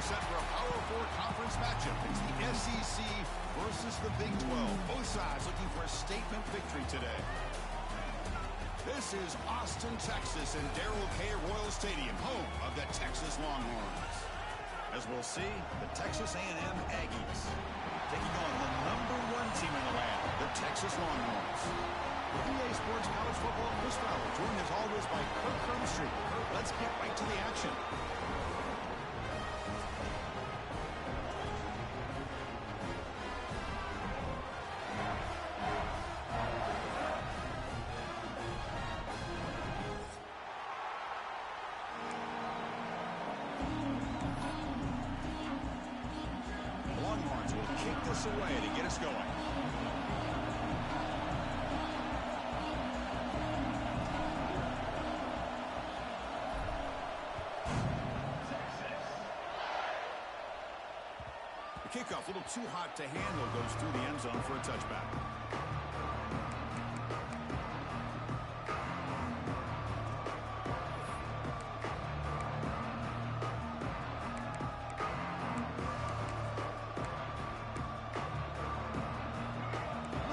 set for a Power 4 conference matchup. It's the SEC versus the Big 12. Both sides looking for a statement victory today. This is Austin, Texas, and Darrell K. Royal Stadium, home of the Texas Longhorns. As we'll see, the Texas A&M Aggies taking on the #1 team in the land, the Texas Longhorns. With EA Sports College Football, Chris Fowler, joined as always by Kirk Herbstreit. Kirk, let's get right to the action. Longhorns will kick this away to get us going. The kickoff, a little too hot to handle, goes through the end zone for a touchback.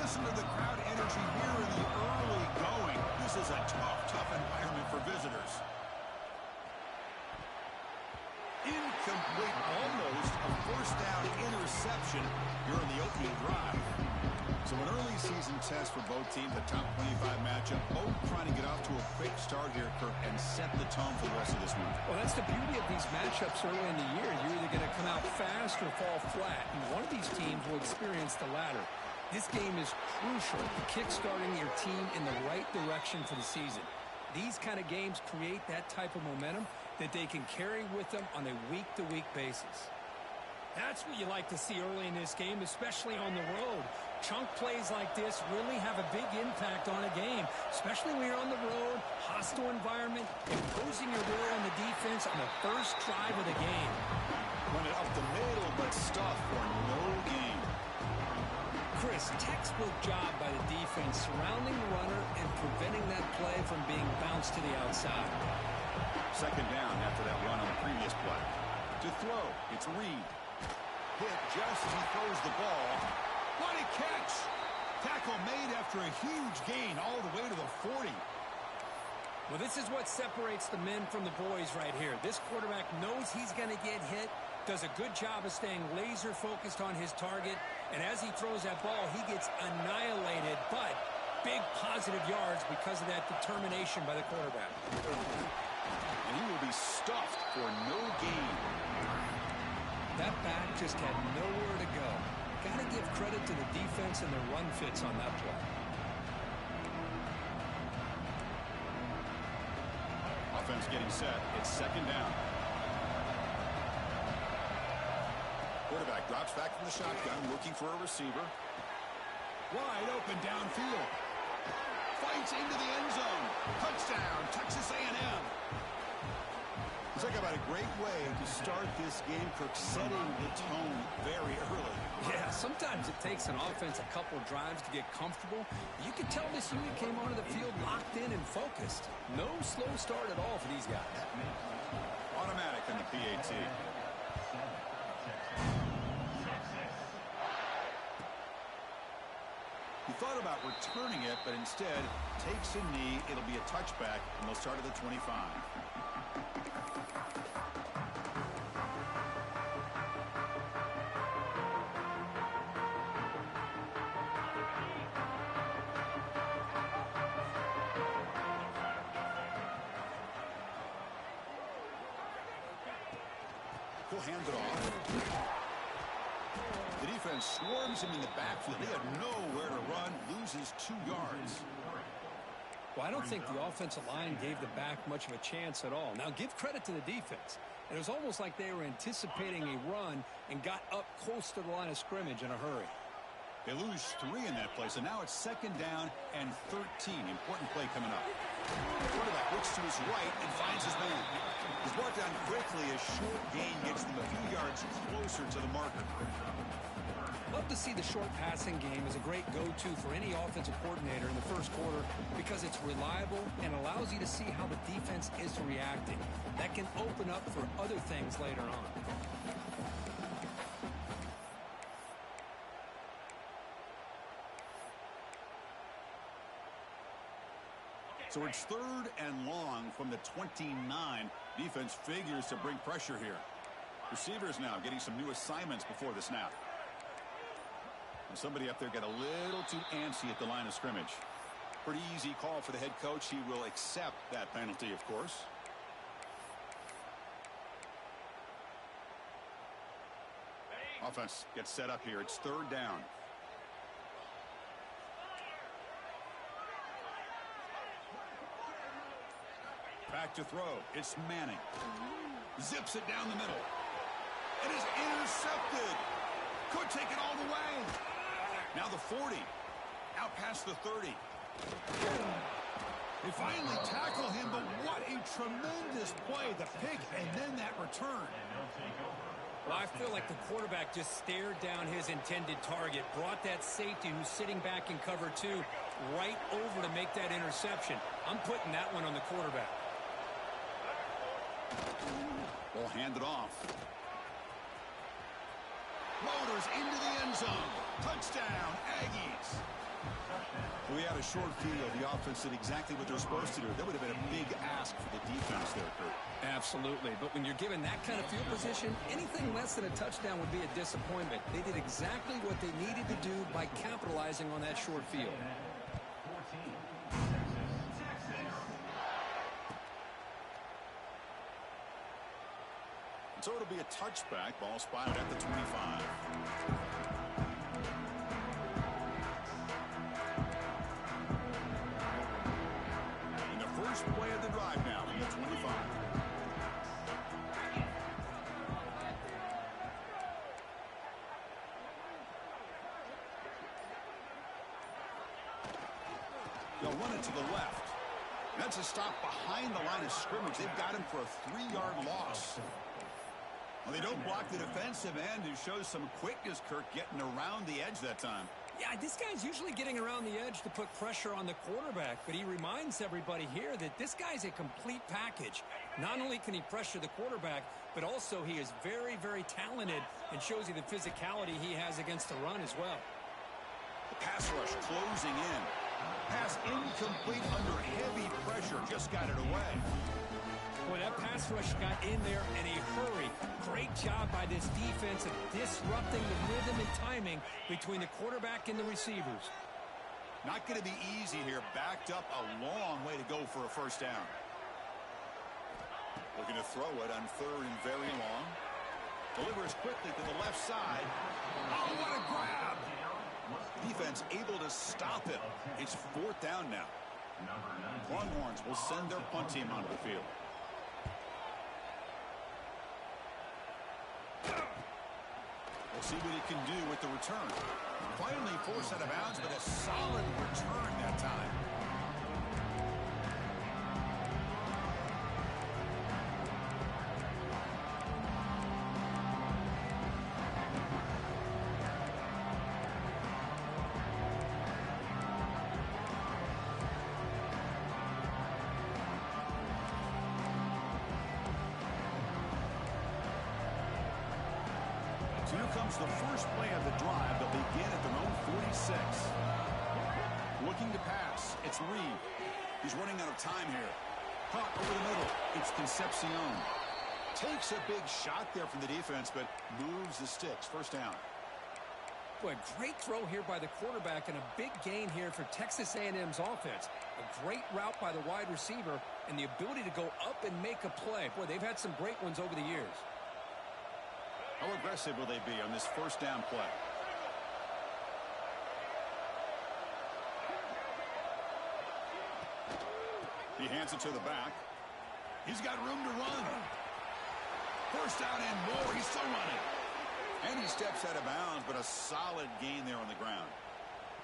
Listen to the crowd energy here in the early going. This is a tough environment for visitors. Incomplete, almost a first down interception here in the opening drive. So an early season test for both teams, a top 25 matchup. Both trying to get off to a quick start here, Kirk, and set the tone for the rest of this week. Well, that's the beauty of these matchups early in the year. You're either going to come out fast or fall flat, and one of these teams will experience the latter. This game is crucial to kick-starting your team in the right direction for the season. These kind of games create that type of momentum that they can carry with them on a week-to-week basis. That's what you like to see early in this game, especially on the road. Chunk plays like this really have a big impact on a game, especially when you're on the road, hostile environment, imposing your will on the defense on the first drive of the game. Run it up the middle, but stuffed for no gain. Chris, textbook job by the defense surrounding the runner and preventing that play from being bounced to the outside. Second down after that run on the previous play. To throw, it's Reed. Hit just as he throws the ball. What a catch! Tackle made after a huge gain all the way to the 40. Well, this is what separates the men from the boys right here. This quarterback knows he's going to get hit, does a good job of staying laser focused on his target, and as he throws that ball, he gets annihilated, but big positive yards because of that determination by the quarterback. And he will be stuffed for no gain. That back just had nowhere to go. Got to give credit to the defense and their run fits on that play. Offense getting set. It's second down. Quarterback drops back from the shotgun, looking for a receiver. Wide open downfield. Fights into the end zone. Touchdown, Texas A&M. Talk about a great way to start this game, Kirk, setting the tone very early. Yeah, sometimes it takes an offense a couple of drives to get comfortable. You can tell this unit came onto the field locked in and focused. No slow start at all for these guys. Automatic in the PAT. He thought about returning it, but instead takes a knee. It'll be a touchback, and they'll start at the 25. He'll hand it off. The defense swarms him in the backfield. They have nowhere to run, loses 2 yards. Well, I don't think the offensive line gave the back much of a chance at all. Now, give credit to the defense. It was almost like they were anticipating a run and got up close to the line of scrimmage in a hurry. They lose 3 in that play, so now it's second down and 13. Important play coming up. The quarterback looks to his right and finds his man. He's brought down quickly. A short gain gets them a few yards closer to the marker. Love to see the short passing game as a great go-to for any offensive coordinator in the first quarter because it's reliable and allows you to see how the defense is reacting. That can open up for other things later on. So it's 3rd and long from the 29. Defense figures to bring pressure here. Receivers now getting some new assignments before the snap. And somebody up there got a little too antsy at the line of scrimmage. Pretty easy call for the head coach. He will accept that penalty, of course. Offense gets set up here. It's 3rd down. Back to throw. It's Manning. Zips it down the middle. It is intercepted. Could take it all the way. Now the 40. Out past the 30. They finally tackle him, but what a tremendous play. The pick and then that return. Well, I feel like the quarterback just stared down his intended target, brought that safety who's sitting back in cover 2 right over to make that interception. I'm putting that one on the quarterback. Ball handed off. Motors into the end zone. Touchdown, Aggies. We had a short field. The offense did exactly what they're supposed to do. That would have been a big ask for the defense there, Kurt. Absolutely. But when you're given that kind of field position, anything less than a touchdown would be a disappointment. They did exactly what they needed to do by capitalizing on that short field. So it'll be a touchback. Ball spotted at the 25. And the first play of the drive now in the 25. They'll run it to the left. That's a stop behind the line of scrimmage. They've got him for a 3-yard loss. Well, they don't block the defensive end, who shows some quickness, Kirk, getting around the edge that time. Yeah, this guy's usually getting around the edge to put pressure on the quarterback, but he reminds everybody here that this guy's a complete package. Not only can he pressure the quarterback, but also he is very, very talented and shows you the physicality he has against the run as well. The pass rush closing in. Pass incomplete under heavy pressure. Just got it away. Boy, that pass rush got in there in a hurry. Great job by this defense of disrupting the rhythm and timing between the quarterback and the receivers. Not going to be easy here. Backed up a long way to go for a first down. Looking to throw it on 3rd and very long. Delivers quickly to the left side. Oh, what a grab! Defense able to stop it. It's 4th down now. Longhorns will send their punt team onto the field. We'll see what he can do with the return. Finally forced out of bounds, but a solid return that time. So here comes the first play of the drive. They'll begin at their own 46. Looking to pass. It's Reed. He's running out of time here. Caught over the middle. It's Concepcion. Takes a big shot there from the defense, but moves the sticks. First down. Boy, great throw here by the quarterback and a big gain here for Texas A&M's offense. A great route by the wide receiver and the ability to go up and make a play. Boy, they've had some great ones over the years. How aggressive will they be on this first down play? He hands it to the back. He's got room to run. First down and more. He's still running. And he steps out of bounds, but a solid gain there on the ground.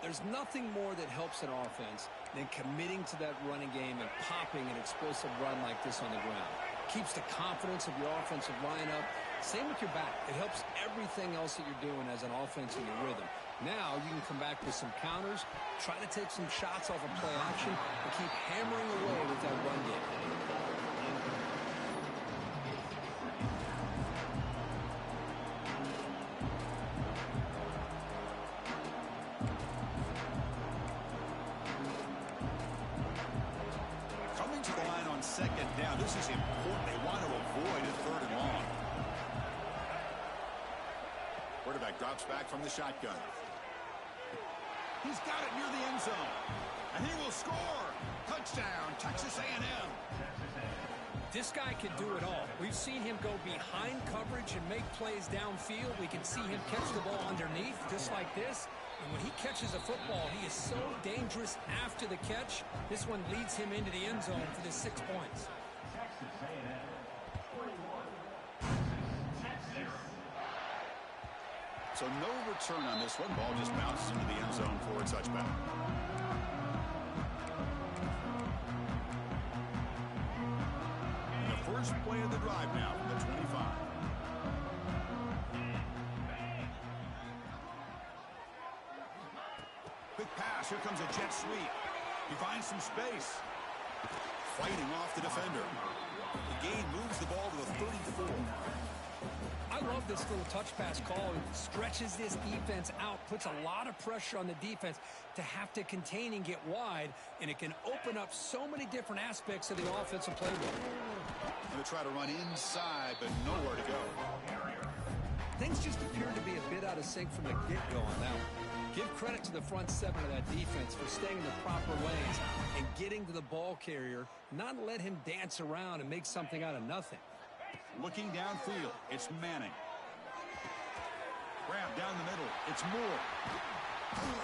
There's nothing more that helps an offense than committing to that running game and popping an explosive run like this on the ground. Keeps the confidence of your offensive lineup. Same with your back. It helps everything else that you're doing as an offense in your rhythm. Now you can come back with some counters, try to take some shots off of play action, and keep hammering away with that run game. Now, this is important. They want to avoid a 3rd and long. Quarterback drops back from the shotgun. He's got it near the end zone. And he will score. Touchdown, Texas A&M. This guy can do it all. We've seen him go behind coverage and make plays downfield. We can see him catch the ball underneath, just like this. And when he catches a football, he is so dangerous after the catch. This one leads him into the end zone for the 6 points. So no return on this one. Ball just bounces into the end zone for a touchback. And the first play of the drive now from the 25. Quick pass. Here comes a jet sweep. He finds some space. Fighting off the defender. The gain moves the ball to the 34. I love this little touch pass call. It stretches this defense out, puts a lot of pressure on the defense to have to contain and get wide, and it can open up so many different aspects of the offensive playbook. Going to try to run inside, but nowhere to go. Things just appear to be a bit out of sync from the get-go on that one. Give credit to the front 7 of that defense for staying in the proper lanes and getting to the ball carrier, not let him dance around and make something out of nothing. Looking downfield, it's Manning. Grab down the middle, it's Moore.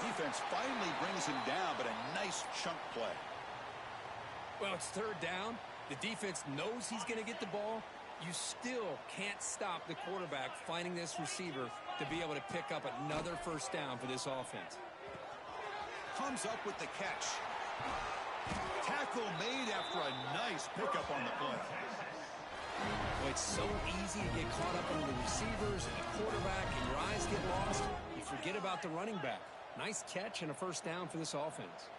Defense finally brings him down, but a nice chunk play. Well, it's 3rd down. The defense knows he's going to get the ball. You still can't stop the quarterback finding this receiver to be able to pick up another 1st down for this offense. Comes up with the catch. Tackle made after a nice pickup on the play. Well, it's so easy to get caught up on the receivers and the quarterback, and your eyes get lost. You forget about the running back. Nice catch and a 1st down for this offense.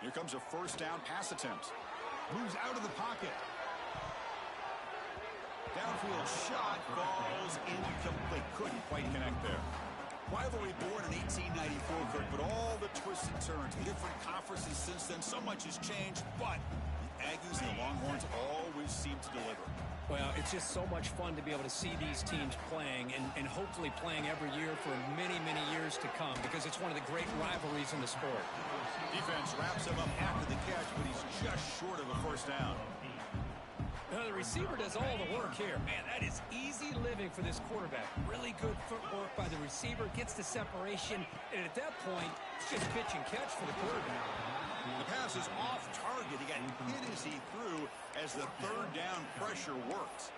Here comes a 1st down pass attempt. Moves out of the pocket. Downfield shot falls incomplete. Couldn't quite connect there. Rivalry born in 1894, Kirk, but all the twists and turns, different conferences since then, so much has changed, but the Aggies and the Longhorns always seem to deliver. Well, it's just so much fun to be able to see these teams playing and hopefully playing every year for many, many years to come, because it's one of the great rivalries in the sport. Defense wraps him up after the catch, but he's just short of a 1st down. Now, the receiver does all the work here. Man, that is easy living for this quarterback. Really good footwork by the receiver, gets the separation, and at that point, it's just pitch and catch for the quarterback. The pass is off target. He got hit as he threw as the 3rd down pressure worked.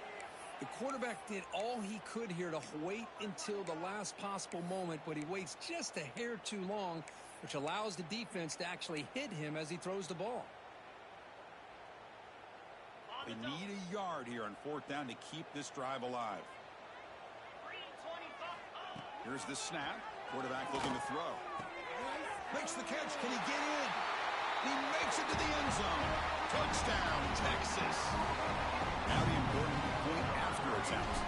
The quarterback did all he could here to wait until the last possible moment, but he waits just a hair too long, which allows the defense to actually hit him as he throws the ball. They need a yard here on 4th down to keep this drive alive. Here's the snap. Quarterback looking to throw. Makes the catch. Can he get in? He makes it to the end zone. Touchdown, Texas. Now the important point after attempt.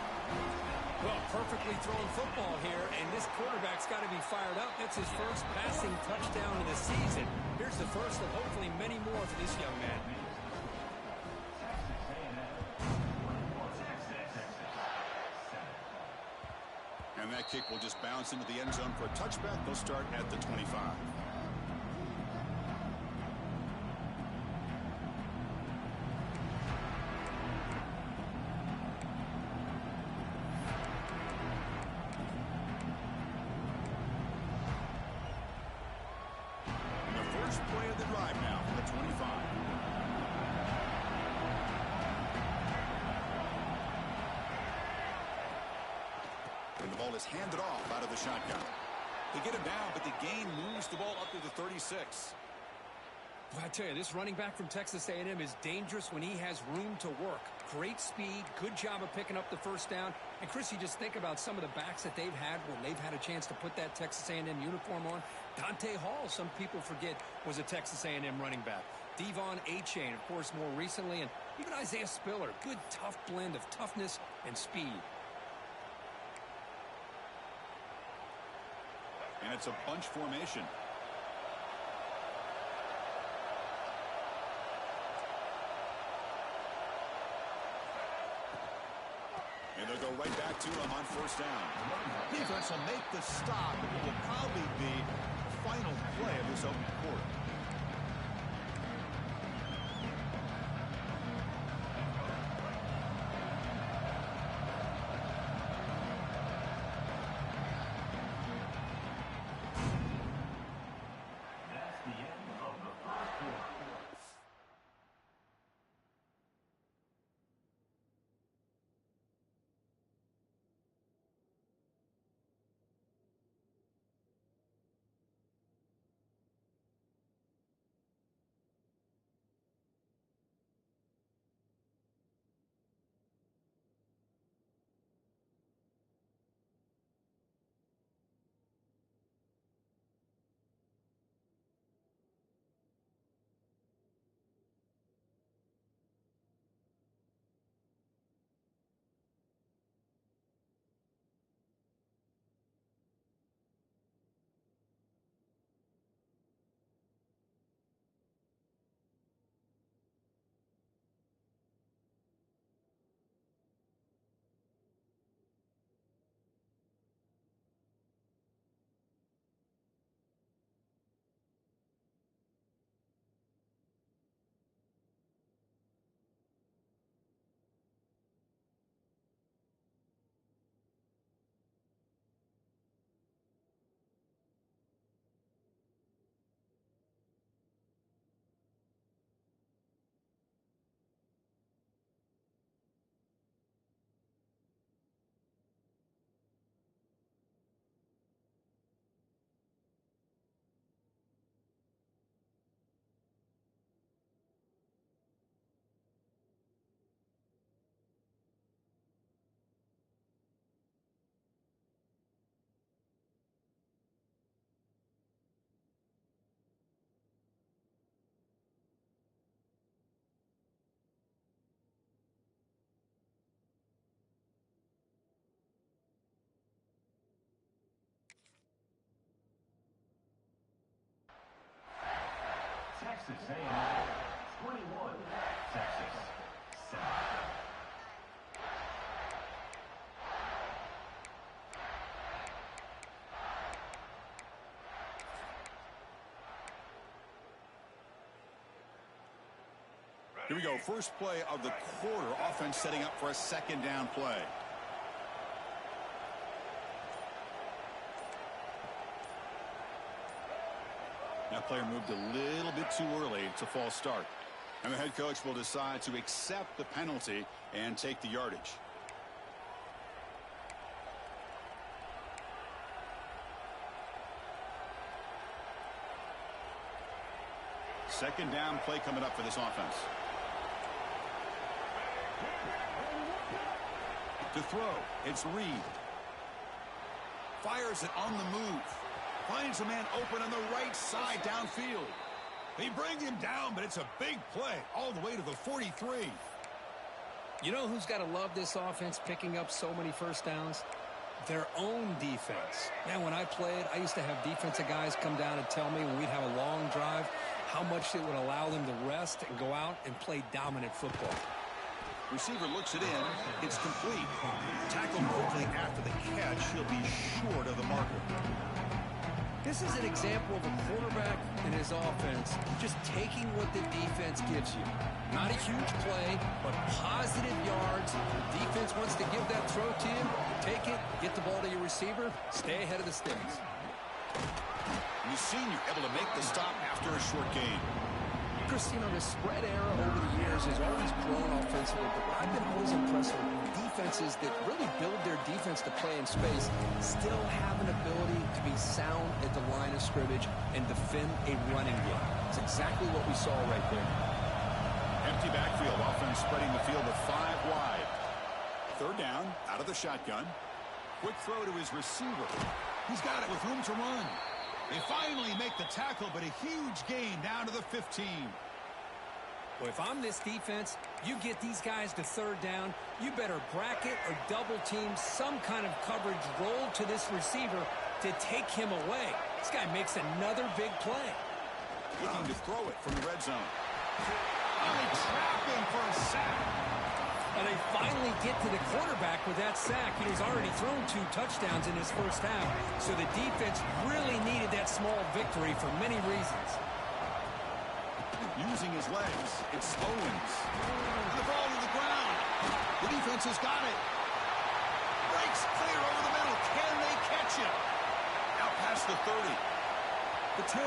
Well, perfectly thrown football here, and this quarterback's got to be fired up. That's his first passing touchdown of the season. Here's the first of hopefully many more for this young man. And that kick will just bounce into the end zone for a touchback. They'll start at the 25. And the first play of the drive now from the 25. And the ball is handed off out of the shotgun. They get him down, but the gain moves the ball up to the 36. Well, I tell you, this running back from Texas A&M is dangerous when he has room to work. Great speed, good job of picking up the 1st down. And, Chris, you just think about some of the backs that they've had when they've had a chance to put that Texas A&M uniform on. Dante Hall, some people forget, was a Texas A&M running back. Devon Achane, of course, more recently. And even Isaiah Spiller, good, tough blend of toughness and speed. And it's a bunch formation. They'll go right back to him on first down. Defense will make the stop, and it will probably be the final play of this opening quarter. Texas A&M 21, Texas 7. Here we go. First play of the quarter. Offense setting up for a second down play. That player moved a little bit too early. It's a false start. And the head coach will decide to accept the penalty and take the yardage. Second down play coming up for this offense. To throw, it's Reed. Fires it on the move. Finds a man open on the right side downfield. They bring him down, but it's a big play all the way to the 43. You know who's got to love this offense picking up so many first downs? Their own defense. Man, when I played, I used to have defensive guys come down and tell me when we'd have a long drive how much it would allow them to rest and go out and play dominant football. Receiver looks it in. It's complete. Tackled quickly after the catch. He'll be short of the marker. This is an example of a quarterback and his offense just taking what the defense gives you. Not a huge play, but positive yards. The defense wants to give that throw to you. Take it, get the ball to your receiver, stay ahead of the sticks. The senior able to make the stop after a short gain. Chris, you know, the spread era over the years has always grown offensively, but what I've been always impressed with defenses that really build their defense to play in space still have an ability to be sound at the line of scrimmage and defend a running game. It's exactly what we saw right there. Empty backfield, offense spreading the field with 5 wide. Third down, out of the shotgun. Quick throw to his receiver. He's got it with room to run. They finally make the tackle, but a huge gain down to the 15. Well, if I'm this defense, you get these guys to third down, you better bracket or double team some kind of coverage roll to this receiver to take him away. This guy makes another big play. Looking to throw it from the red zone. They trap him for a sack. And they finally get to the quarterback with that sack. He's already thrown 2 touchdowns in his first half, so the defense really needed that small victory for many reasons. Using his legs, it's Owens. The ball to the ground. The defense has got it. Breaks clear over the middle. Can they catch it? Out past the 30. The 10.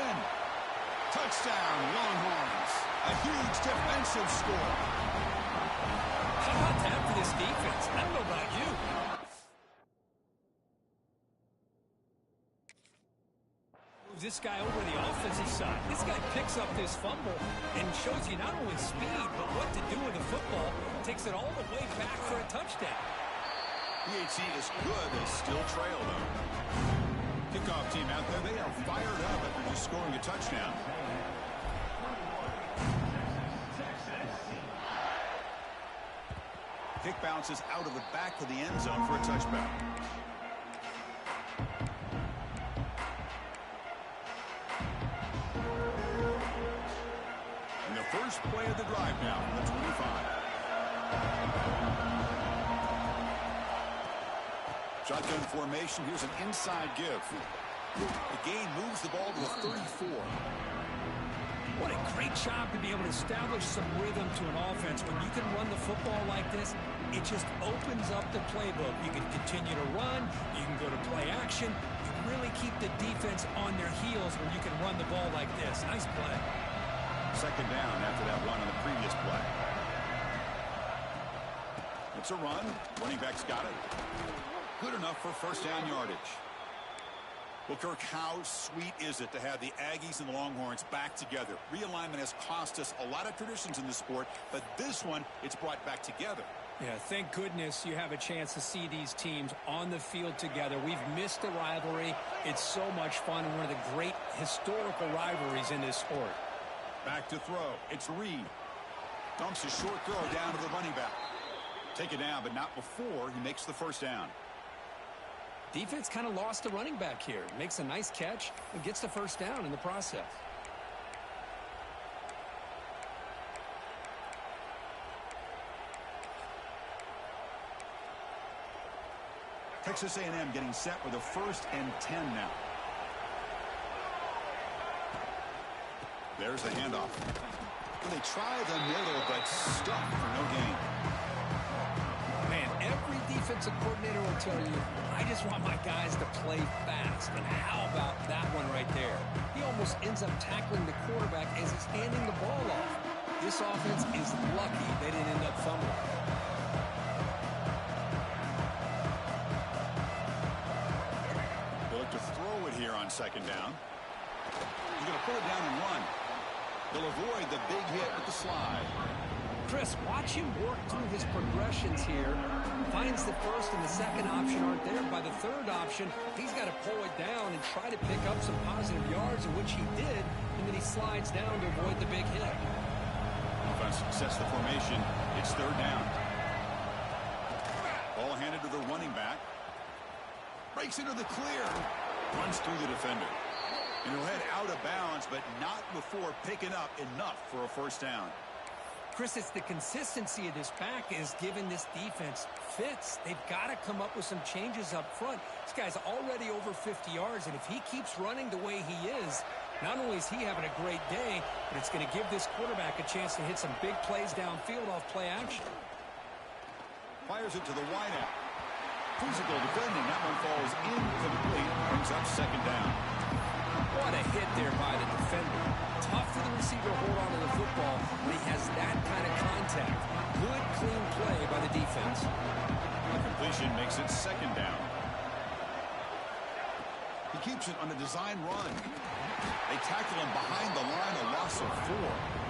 Touchdown, Longhorns. A huge defensive score. How about that for this defense? I don't know about you. Moves this guy over the offensive side. This guy picks up this fumble and shows you not only speed, but what to do with the football. Takes it all the way back for a touchdown. PHC is good. They still trail, though. Kickoff team out there, they are fired up after just scoring a touchdown. Kick bounces out of the back of the end zone for a touchback. And the first play of the drive now from the 25. Shotgun formation. Here's an inside give. The gain moves the ball to a 34. What a great job to be able to establish some rhythm to an offense. When you can run the football like this, it just opens up the playbook. You can continue to run. You can go to play action. You really keep the defense on their heels when you can run the ball like this. Nice play. Second down after that run on the previous play. It's a run. Running back's got it. Good enough for first down yardage. Well, Kirk, how sweet is it to have the Aggies and the Longhorns back together? Realignment has cost us a lot of traditions in this sport, but this one, it's brought back together. Yeah, thank goodness you have a chance to see these teams on the field together. We've missed the rivalry. It's so much fun. One of the great historical rivalries in this sport. Back to throw. It's Reed. Dumps a short throw down to the running back. Take it down, but not before he makes the first down. Defense kind of lost the running back here. Makes a nice catch and gets the first down in the process. Texas A&M getting set with a 1st and 10 now. There's the handoff. They try the middle, but stuck for no gain. Man, every defensive coordinator will tell you, I just want my guys to play fast. And how about that one right there? He almost ends up tackling the quarterback as he's handing the ball off. This offense is lucky they didn't end up fumbling. They look to throw it here on second down. He's going to pull it down and run. They'll avoid the big hit with the slide. Chris, watch him work through his progressions here. Finds the first and the second option aren't there. By the third option, he's got to pull it down and try to pick up some positive yards, in which he did, and then he slides down to avoid the big hit. Offense sets the formation. It's third down. Ball handed to the running back. Breaks into the clear. Runs through the defender. And he'll head out of bounds, but not before picking up enough for a first down. Chris, it's the consistency of this back is giving this defense fits. They've got to come up with some changes up front. This guy's already over 50 yards, and if he keeps running the way he is, not only is he having a great day, but it's going to give this quarterback a chance to hit some big plays downfield off play action. Fires it to the wideout. Physical defending. That one falls incomplete. Brings up second down. What a hit there by the defender. Tough for the receiver to hold on to the football, but he has that kind of contact. Good, clean play by the defense. The completion makes it second down. He keeps it on a design run. They tackle him behind the line, a loss of 4.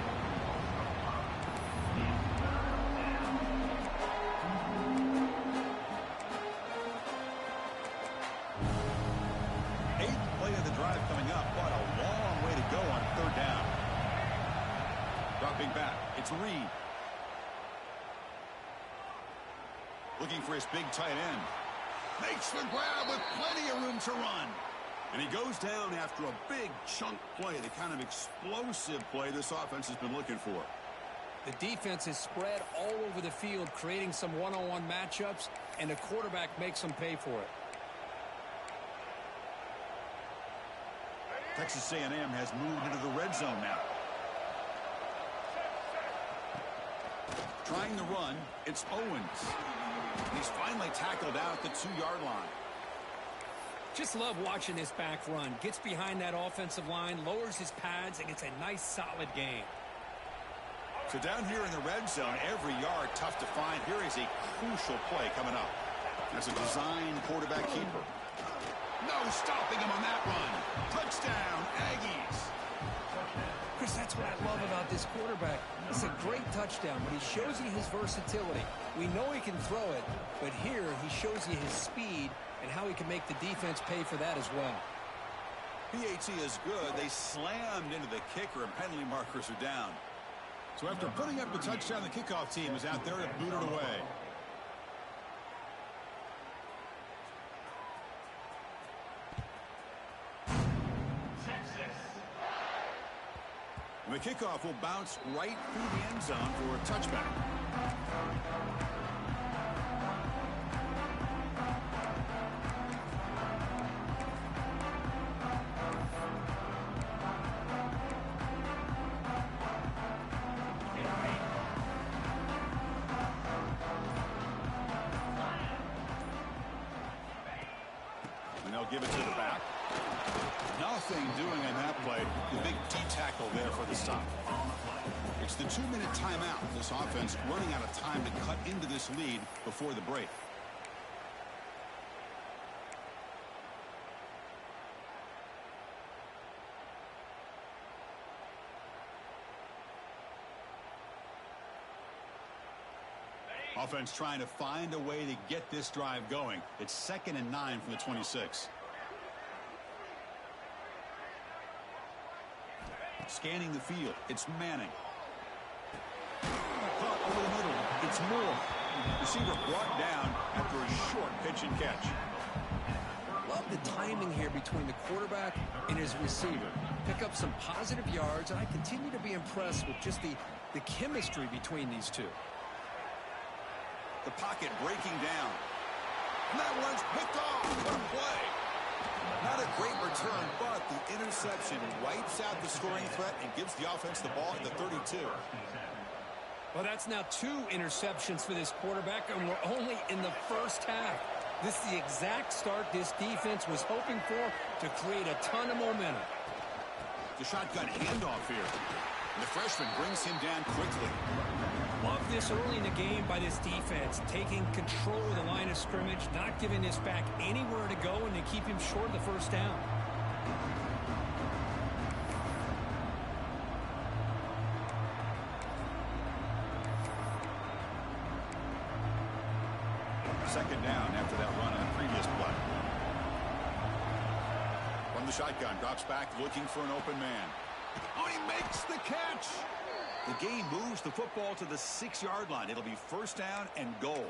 Coming up, but a long way to go on third down. Dropping back, it's Reed. Looking for his big tight end. Makes the grab with plenty of room to run. And he goes down after a big chunk play, the kind of explosive play this offense has been looking for. The defense is spread all over the field, creating some one-on-one matchups, and the quarterback makes them pay for it. Texas A&M has moved into the red zone now. Trying to run, it's Owens. He's finally tackled out at the 2-yard line. Just love watching this back run. Gets behind that offensive line, lowers his pads, and gets a nice, solid gain. So down here in the red zone, every yard tough to find. Here is a crucial play coming up. As a design quarterback keeper. No stopping him on that run. Touchdown, Aggies. Chris, that's what I love about this quarterback. It's a great touchdown, but he shows you his versatility. We know he can throw it, but here he shows you his speed and how he can make the defense pay for that as well. PAT is good. They slammed into the kicker, and penalty markers are down. So after putting up the touchdown, the kickoff team is out there to boot it away. The kickoff will bounce right through the end zone for a touchback. And they'll give it to the back. Nothing doing on that play. The big D-tackle there for the stop. It's the 2-minute timeout. This offense running out of time to cut into this lead before the break. Offense trying to find a way to get this drive going. It's 2nd and 9 from the 26. Scanning the field, it's Manning. Caught over the middle, it's Moore. Receiver brought down after a short pitch and catch. Love the timing here between the quarterback and his receiver. Pick up some positive yards, and I continue to be impressed with just the chemistry between these two. The pocket breaking down. And that one's picked off. What a play. Not a great return, but the interception wipes out the scoring threat and gives the offense the ball at the 32. Well, that's now 2 interceptions for this quarterback, and we're only in the first half. This is the exact start this defense was hoping for to create a ton of momentum. The shotgun handoff here. And the freshman brings him down quickly. Love this early in the game by this defense, taking control of the line of scrimmage, not giving this back anywhere to go, and to keep him short of the first down. Second down after that run on the previous play. From the shotgun, drops back looking for an open man. Oh, he makes the catch. The game moves the football to the 6-yard line. It'll be first down and goal.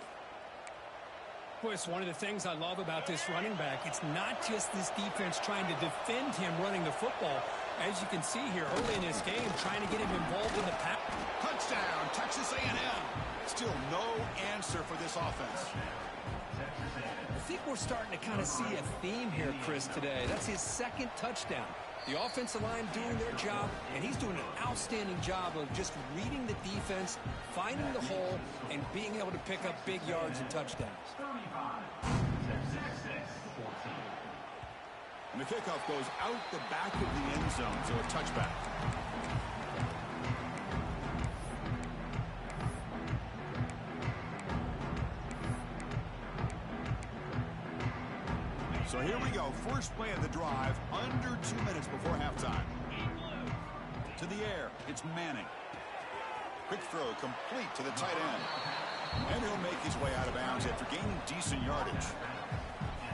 Boy, it's one of the things I love about this running back. It's not just this defense trying to defend him running the football. As you can see here early in this game, trying to get him involved in the pass. Touchdown, Texas A&M. Still no answer for this offense. I think we're starting to kind of see a theme here, Chris, today. That's his 2nd touchdown. The offensive line doing their job, and he's doing an outstanding job of just reading the defense, finding the hole, and being able to pick up big yards and touchdowns. And the kickoff goes out the back of the end zone, so a touchback. So here we go. First play of the drive, under 2 minutes before halftime. To the air, it's Manning. Quick throw, complete to the tight end. And he'll make his way out of bounds after gaining decent yardage.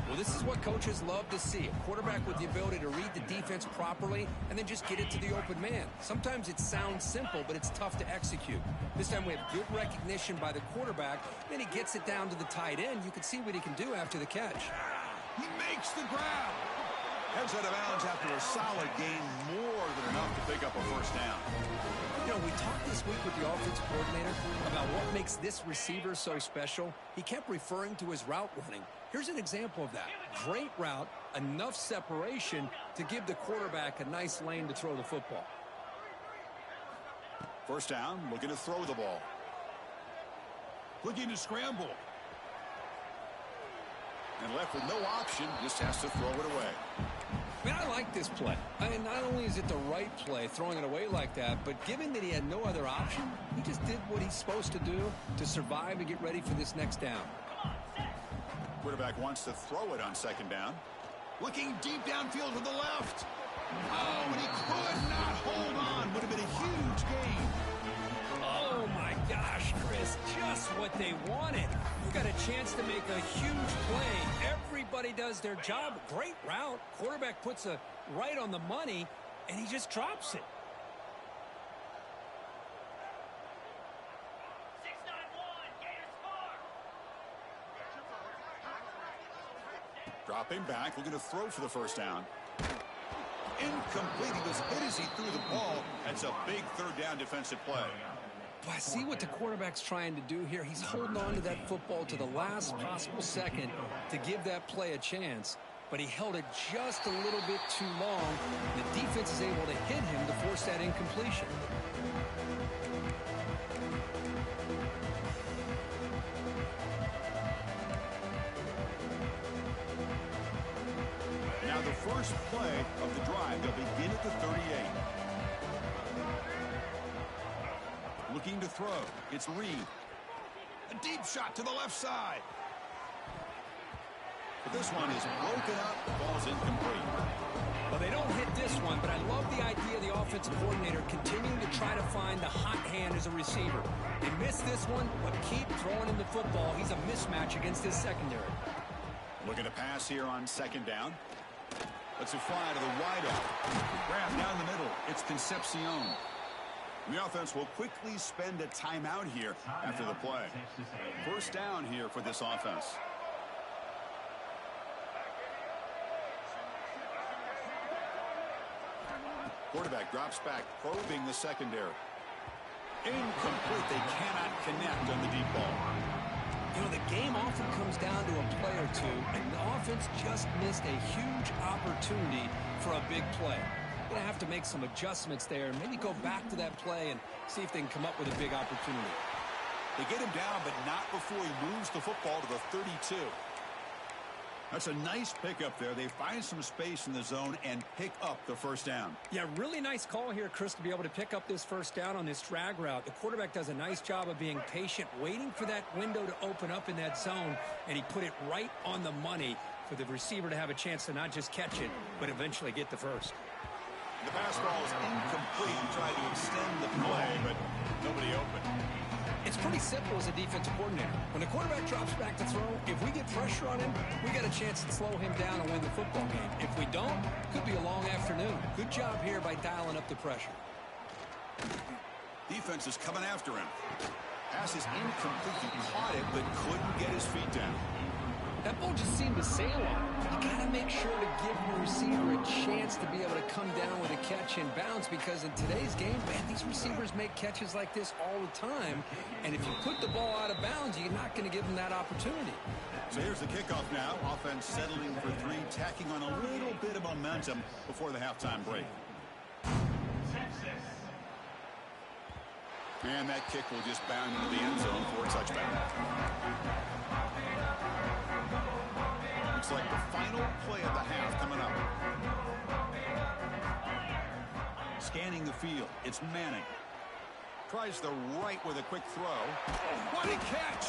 Well, this is what coaches love to see. A quarterback with the ability to read the defense properly and then just get it to the open man. Sometimes it sounds simple, but it's tough to execute. This time we have good recognition by the quarterback. Then he gets it down to the tight end. You can see what he can do after the catch. He makes the grab. Heads out of bounds after a solid gain, more than enough to pick up a first down. You know, we talked this week with the offensive coordinator about what makes this receiver so special. He kept referring to his route running. Here's an example of that. Great route, enough separation to give the quarterback a nice lane to throw the football. First down, looking to throw the ball. Looking to scramble. And left with no option, just has to throw it away. Man, I like this play. And not only is it the right play, throwing it away like that, but given that he had no other option, he just did what he's supposed to do to survive and get ready for this next down. Quarterback wants to throw it on second down. Looking deep downfield to the left. Oh, and he could not hold on. Would have been a huge gain. Oh, my gosh, Chris, just what they wanted. You got a chance to make a huge play. Everybody does their job. Great route. Quarterback puts it right on the money, and he just drops it. Dropping back, looking to throw for the first down. Incomplete. He was hit as he threw the ball. That's a big third down defensive play. Well, I see what the quarterback's trying to do here. He's holding on to that football to the last possible second to give that play a chance, but he held it just a little bit too long. The defense is able to hit him to force that incompletion. Now the first play of the drive, they'll begin at the 38. Looking to throw. It's Reed. A deep shot to the left side. But this one is broken up. The ball's incomplete. Well, they don't hit this one, but I love the idea of the offensive coordinator continuing to try to find the hot hand as a receiver. They missed this one, but keep throwing him the football. He's a mismatch against his secondary. Looking to pass here on second down. Let's it fly to the wideout. Grab down the middle. It's Concepcion. The offense will quickly spend a timeout here after the play. First down here for this offense. Quarterback drops back, probing the secondary. Incomplete. They cannot connect on the deep ball. You know, the game often comes down to a play or two, and the offense just missed a huge opportunity for a big play. Going to have to make some adjustments there and maybe go back to that play and see if they can come up with a big opportunity. They get him down, but not before he moves the football to the 32. That's a nice pickup there. They find some space in the zone and pick up the first down. Yeah, really nice call here, Chris, to be able to pick up this first down on this drag route. The quarterback does a nice job of being patient, waiting for that window to open up in that zone, and he put it right on the money for the receiver to have a chance to not just catch it, but eventually get the first. The pass ball is incomplete. He tried to extend the play, but nobody open. It's pretty simple as a defensive coordinator. When the quarterback drops back to throw, if we get pressure on him, we got a chance to slow him down and win the football game. If we don't, could be a long afternoon. Good job here by dialing up the pressure. Defense is coming after him. Pass is incomplete. He caught it, but couldn't get his feet down. That ball just seemed to sail on. You got to make sure to give your receiver a chance to be able to come down with a catch and bounce, because in today's game, man, these receivers make catches like this all the time. And if you put the ball out of bounds, you're not going to give them that opportunity. So here's the kickoff now. Offense settling for three, tacking on a little bit of momentum before the halftime break. And that kick will just bound into the end zone for a touchback. Looks like the final play of the half coming up. Scanning the field, it's Manning. Tries the right with a quick throw. What a catch!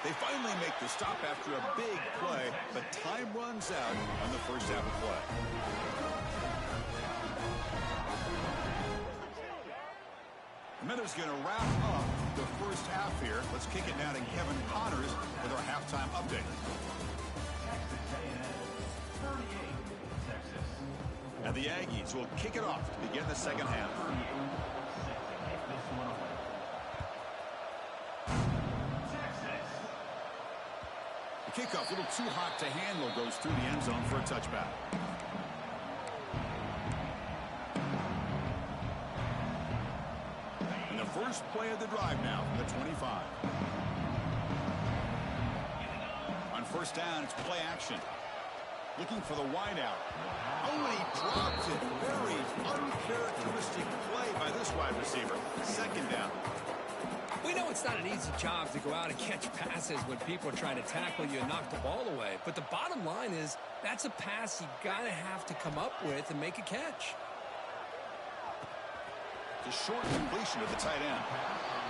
They finally make the stop after a big play, but time runs out on the first half of play. The Minutes going to wrap up the first half here. Let's kick it down to Kevin Connors with our halftime update. And the Aggies will kick it off to begin the second half. The kickoff, a little too hot to handle, goes through the end zone for a touchback. first play of the drive now from the 25. On first down, it's play action. Looking for the wideout. Oh, and he drops it. Very uncharacteristic play by this wide receiver. Second down. We know it's not an easy job to go out and catch passes when people are trying to tackle you and knock the ball away. But the bottom line is that's a pass you got to have to come up with and make a catch. The short completion of the tight end.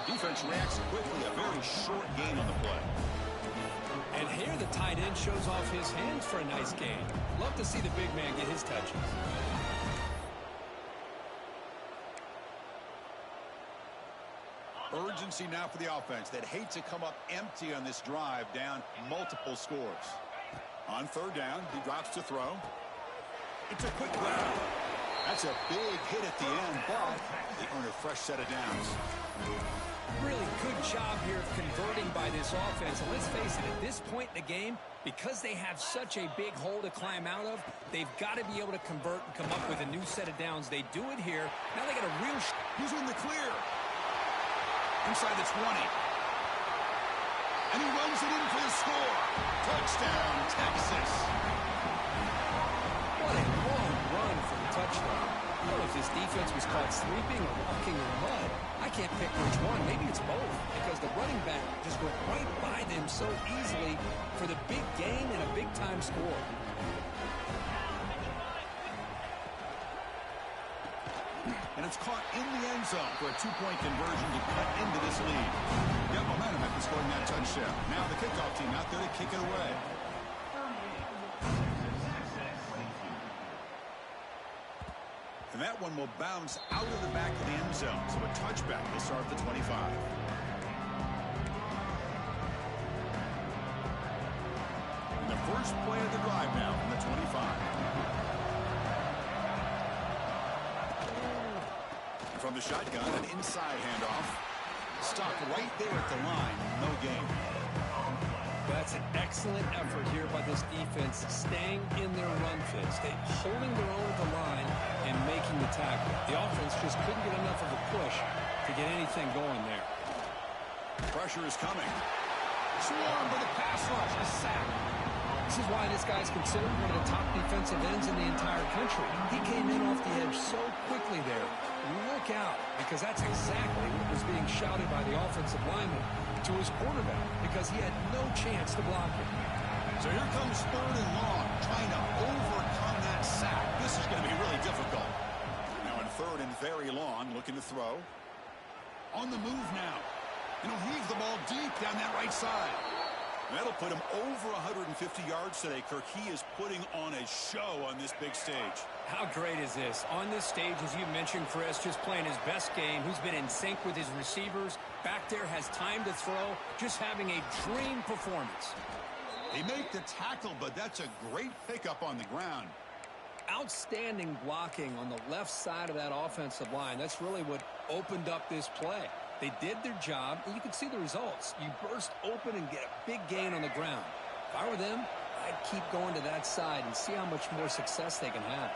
Defense reacts quickly. A very short gain on the play. And here the tight end shows off his hands for a nice gain. Love to see the big man get his touches. Urgency now for the offense that hate to come up empty on this drive, down multiple scores. On third down, he drops to throw. It's a quick grab. That's a big hit at the end, but they earn a fresh set of downs. Really good job here of converting by this offense. And let's face it, at this point in the game, because they have such a big hole to climb out of, they've got to be able to convert and come up with a new set of downs. They do it here. Now they got a real He's in the clear. Inside the 20. And he runs it in for the score. Touchdown, Texas. What a long run for the touchdown. I don't know if this defense was caught sleeping or walking in mud. I can't pick which one. Maybe it's both, because the running back just went right by them so easily for the big gain and a big-time score. And it's caught in the end zone for a two-point conversion to cut into this lead. Got momentum after scoring that touchdown. Now the kickoff team out there to kick it away. And that one will bounce out of the back of the end zone. So a touchback will start at the 25. And the first play of the drive now from the 25. From the shotgun, an inside handoff. Stopped right there at the line. No gain. That's an excellent effort here by this defense, staying in their run fit, holding their own at the line and making the tackle. The offense just couldn't get enough of a push to get anything going there. Pressure is coming. Swarm for the pass rush, a sack. This is why this guy's considered one of the top defensive ends in the entire country. He came in off the edge so quickly there. Look out, because that's exactly what was being shouted by the offensive lineman to his quarterback, because he had no chance to block it. So here comes third and long, trying to overcome that sack. This is going to be really difficult. Now in third and very long, looking to throw. On the move now. And he'll heave the ball deep down that right side. That'll put him over 150 yards today, Kirk. He is putting on a show on this big stage. How great is this? On this stage, as you mentioned, Chris, just playing his best game. Who's been in sync with his receivers. Back there, has time to throw. Just having a dream performance. They make the tackle, but that's a great pickup on the ground. Outstanding blocking on the left side of that offensive line. That's really what opened up this play. They did their job, and you can see the results. You burst open and get a big gain on the ground. If I were them, I'd keep going to that side and see how much more success they can have.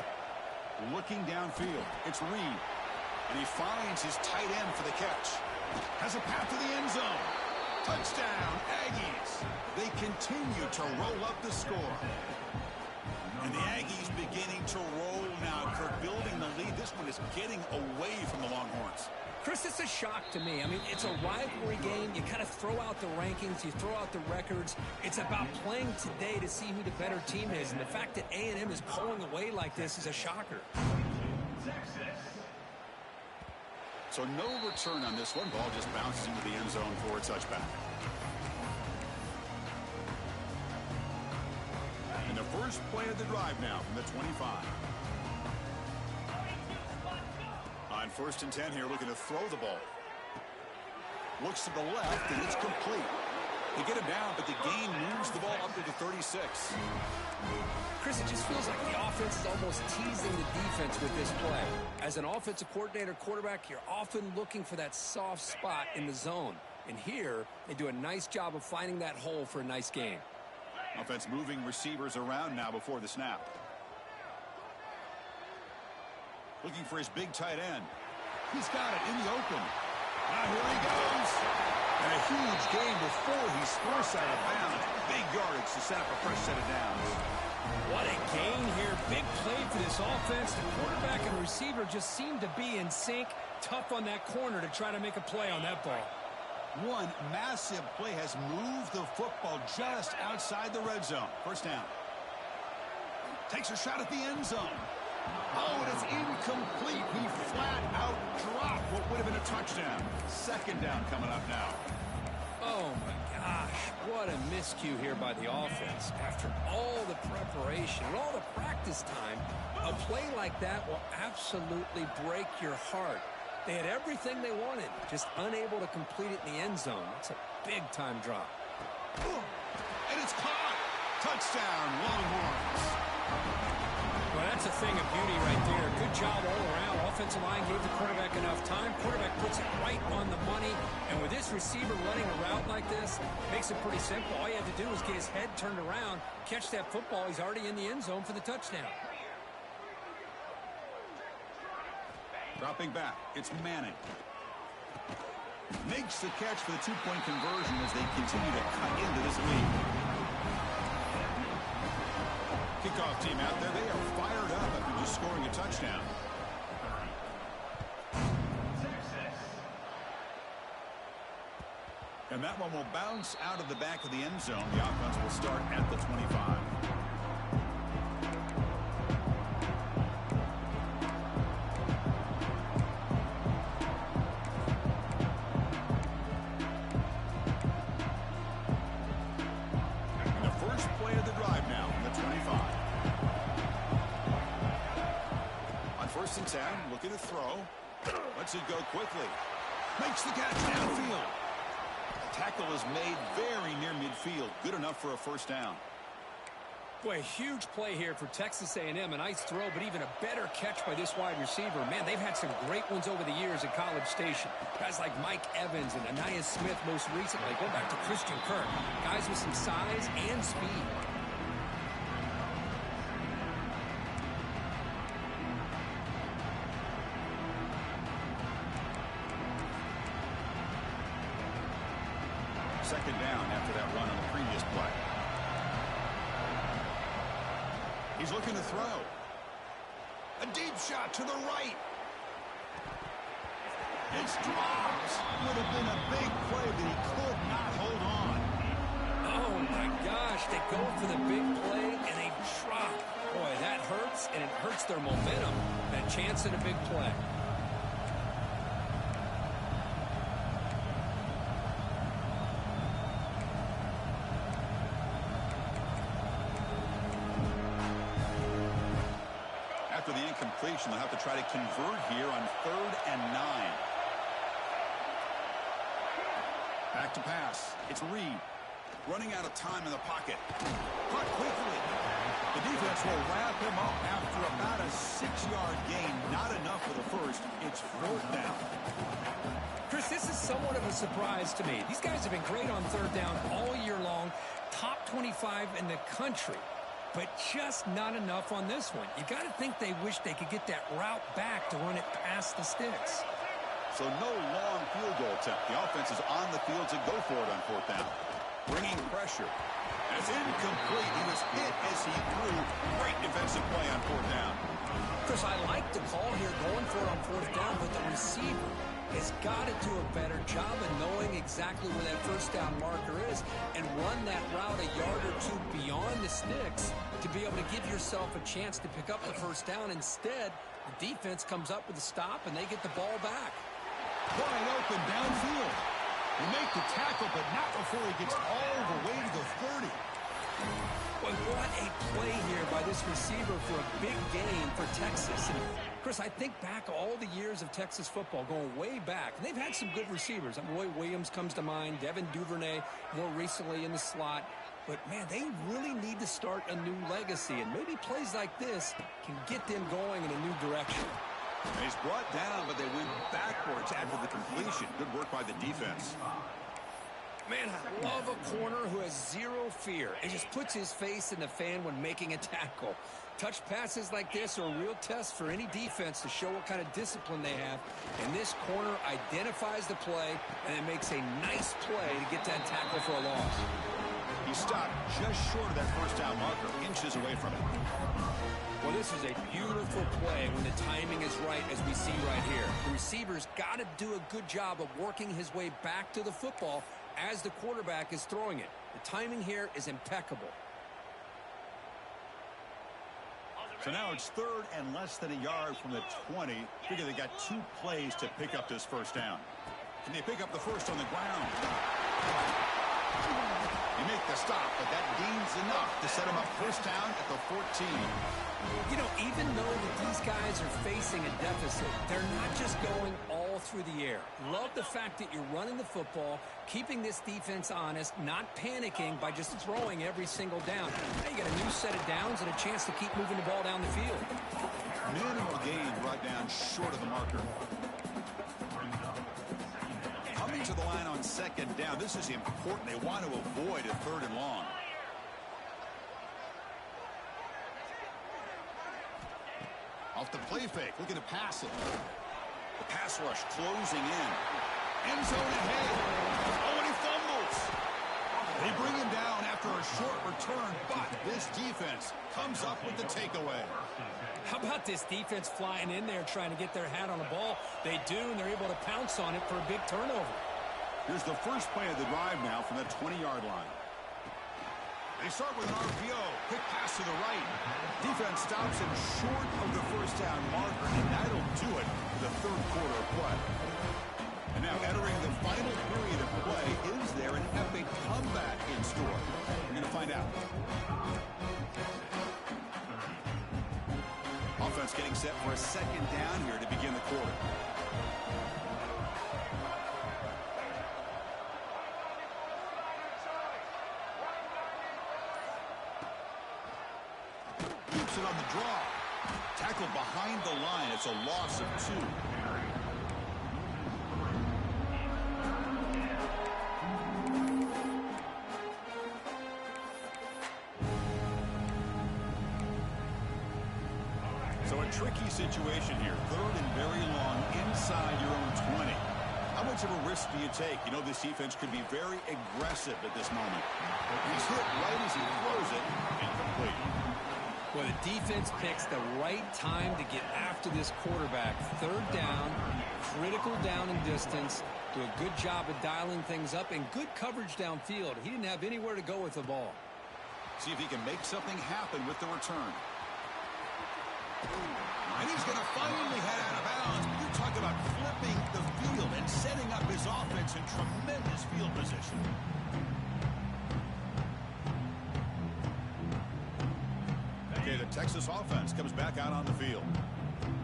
Looking downfield, it's Reed. And he finds his tight end for the catch. Has a path to the end zone. Touchdown, Aggies. They continue to roll up the score. And the Aggies beginning to roll now. Kirk building the lead. This one is getting away from the Longhorns. Chris, it's a shock to me. I mean, it's a rivalry game. You kind of throw out the rankings. You throw out the records. It's about playing today to see who the better team is. And the fact that A&M is pulling away like this is a shocker. So no return on this one. Ball just bounces into the end zone for a touchback. And the first play of the drive now from the 25. On first and 10 here, looking to throw the ball. Looks to the left, and it's complete. They get him down, but the gain moves the ball up to the 36. Chris, it just feels like the offense is almost teasing the defense with this play. As an offensive coordinator, quarterback, you're often looking for that soft spot in the zone. And here, they do a nice job of finding that hole for a nice gain. Offense moving receivers around now before the snap. Looking for his big tight end. He's got it in the open. Now here he goes. And a huge gain before he's forced out of bounds. Big yardage to set up a fresh set of downs. What a gain here. Big play for this offense. The quarterback and receiver just seem to be in sync. Tough on that corner to try to make a play on that ball. One massive play has moved the football just outside the red zone. First down. Takes a shot at the end zone. Oh, it is incomplete. He flat out dropped what would have been a touchdown. Second down coming up now. Oh, my gosh. What a miscue here by the offense. After all the preparation and all the practice time, a play like that will absolutely break your heart. They had everything they wanted, just unable to complete it in the end zone. It's a big-time drop. And it's caught. Touchdown, Longhorns. Well, that's a thing of beauty right there. Good job all around. Offensive line gave the quarterback enough time. Quarterback puts it right on the money. And with this receiver running a route like this, makes it pretty simple. All you have to do is get his head turned around, catch that football. He's already in the end zone for the touchdown. Dropping back, it's Manning. Makes the catch for the two-point conversion as they continue to cut into this lead. Kickoff team out there, they are fired up after just scoring a touchdown. And that one will bounce out of the back of the end zone. The offense will start at the 25. First and 10, looking to throw. Lets it go quickly. Makes the catch downfield. The tackle is made very near midfield. Good enough for a first down. Boy, huge play here for Texas A&M. A nice throw, but even a better catch by this wide receiver. Man, they've had some great ones over the years at College Station. Guys like Mike Evans and Ananias Smith most recently. Going back to Christian Kirk. Guys with some size and speed. Second down after that run on the previous play. He's looking to throw. A deep shot to the right. It's dropped. Would have been a big play, but he could not hold on. Oh, my gosh. They go for the big play, and they drop. Boy, that hurts, and it hurts their momentum. That chance at a big play. After the incompletion, they'll have to try to convert here on 3rd and 9. Back to pass. It's Reed. Running out of time in the pocket. Caught quickly. The defense will wrap him up after about a 6-yard gain. Not enough for the first. It's 4th down. Chris, this is somewhat of a surprise to me. These guys have been great on 3rd down all year long. Top 25 in the country. But just not enough on this one. You got to think they wish they could get that route back to run it past the sticks. So no long field goal attempt. The offense is on the field to go for it on 4th down. Bringing pressure. That's incomplete. He was hit as he threw. Great defensive play on 4th down. Chris, I like the call here going for it on 4th down, but the receiver has got to do a better job of knowing exactly where that first down marker is and run that route a yard or two beyond the sticks to be able to give yourself a chance to pick up the first down. Instead, the defense comes up with a stop and they get the ball back. Wide open downfield. He make the tackle, but not before he gets all the way to the 30. Boy, what a play here by this receiver for a big gain for Texas. And Chris, I think back all the years of Texas football, going way back. And they've had some good receivers. Roy Williams comes to mind, Devin Duvernay more recently in the slot. But, man, they really need to start a new legacy. And maybe plays like this can get them going in a new direction. And he's brought down, but they went backwards after the completion. Good work by the defense. Man, I love a corner who has zero fear and just puts his face in the fan when making a tackle. Touch passes like this are a real test for any defense to show what kind of discipline they have. And this corner identifies the play and then makes a nice play to get that tackle for a loss. He stopped just short of that first down marker, inches away from it. Well, this is a beautiful play when the timing is right, as we see right here. The receiver's got to do a good job of working his way back to the football as the quarterback is throwing it. The timing here is impeccable. So now it's 3rd and less than a yard from the 20. Figure they got 2 plays to pick up this first down. Can they pick up the first on the ground? They make the stop, but that gains enough to set them up first down at the 14. You know, even though that these guys are facing a deficit, they're not just going all through the air. Love the fact that you're running the football, keeping this defense honest, not panicking by just throwing every single down. Now you got a new set of downs and a chance to keep moving the ball down the field. Minimal gain brought down short of the marker. Coming to the line on 2nd down. This is important. They want to avoid a 3rd and long. Off the play fake, looking to pass it. The pass rush closing in. End zone ahead. Oh, and he fumbles. They bring him down after a short return, but this defense comes up with the takeaway. How about this defense flying in there trying to get their hat on the ball? They do, and they're able to pounce on it for a big turnover. Here's the first play of the drive now from the 20-yard line. They start with an RPO. Quick pass to the right. Defense stops him short of the first down marker, and that'll do it for the 3rd quarter of play. And now entering the final period of play, is there an epic comeback in store? We're going to find out. Offense getting set for a 2nd down here to begin the quarter. Keeps it on the draw. Tackled behind the line. It's a loss of 2. So a tricky situation here. 3rd and very long inside your own 20. How much of a risk do you take? You know, this defense could be very aggressive at this moment. He's hit right as he throws it. Incomplete. Well, the defense picks the right time to get after this quarterback. 3rd down, critical down and distance. Do a good job of dialing things up and good coverage downfield. He didn't have anywhere to go with the ball. See if he can make something happen with the return. And he's going to finally head out of bounds. You're talking about flipping the field and setting up his offense in tremendous field position. Okay, the Texas offense comes back out on the field.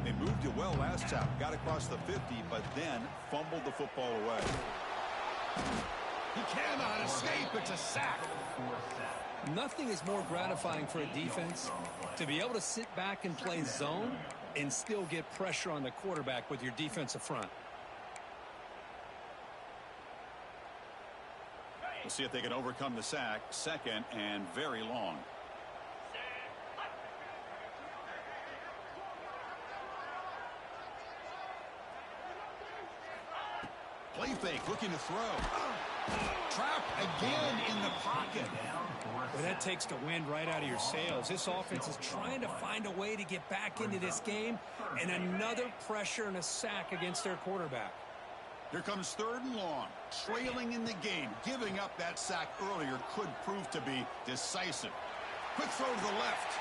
They moved it well last time. Got across the 50, but then fumbled the football away. He cannot escape. It's a sack. Nothing is more gratifying for a defense to be able to sit back and play zone and still get pressure on the quarterback with your defensive front. We'll see if they can overcome the sack. 2nd and very long. Play fake, looking to throw. Trapped again in the pocket. Well, that takes the wind right out of your sails. This offense is trying to find a way to get back into this game, and another pressure and a sack against their quarterback. Here comes 3rd and long. Trailing in the game. Giving up that sack earlier could prove to be decisive. Quick throw to the left.